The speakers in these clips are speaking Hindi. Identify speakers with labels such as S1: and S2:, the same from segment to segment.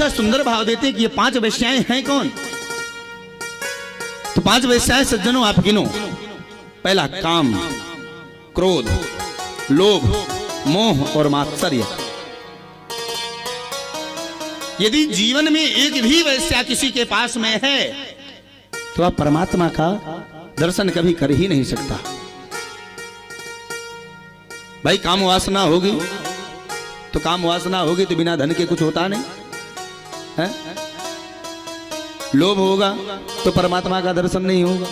S1: ऐसा सुंदर भाव देते कि ये 5 वेश्याएं हैं कौन। तो 5 वेश्याएं सज्जनों आप गिनो। पहला काम, क्रोध, लोभ, मोह और मात्सर्य। यदि जीवन में एक भी वैश्या किसी के पास में है तो आप परमात्मा का दर्शन कभी कर ही नहीं सकता। भाई काम वासना होगी तो काम वासना होगी तो बिना धन के कुछ होता नहीं है। लोभ होगा तो परमात्मा का दर्शन नहीं होगा।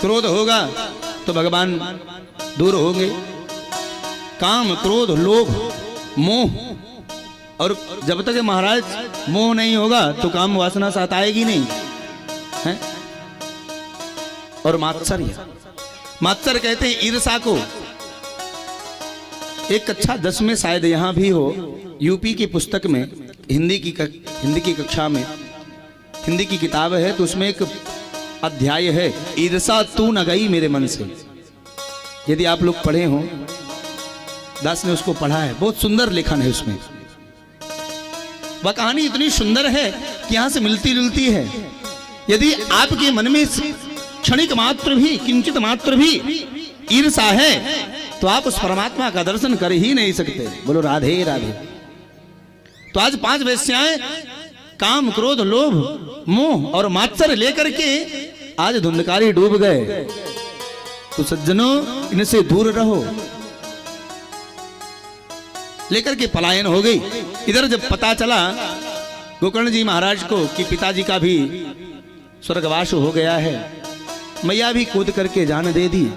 S1: क्रोध होगा तो भगवान दूर होंगे। काम, क्रोध, लोभ, मोह, और जब तक महाराज मोह नहीं होगा तो काम वासना सताएगी नहीं है। और मात्सर्य, मात्सर्य कहते हैं ईर्षा को। एक कक्षा 10 में शायद यहां भी हो, यूपी की पुस्तक में हिंदी की कक्षा में हिंदी की किताब है तो उसमें एक अध्याय है, ईर्षा तू न गई मेरे मन से। यदि आप लोग पढ़े हो, दास ने उसको पढ़ा है, बहुत सुंदर लेखन है उसमें। वह कहानी इतनी सुंदर है कि यहां से मिलती जुलती है। यदि आपके मन में क्षणिक मात्र भी, किंचित मात्र भी ईर्षा है तो आप उस परमात्मा का दर्शन कर ही नहीं सकते। बोलो राधे राधे। तो आज 5 वेश्याएं काम, क्रोध, लोभ, मोह और मात्सर्य लेकर के आज धुंधकारी डूब गए। तो सज्जनों इनसे दूर रहो। लेकर के पलायन हो गई। इधर जब पता चला गोकर्ण जी महाराज को कि पिताजी का भी स्वर्गवास हो गया है, मैया भी कूद करके जान दे दी।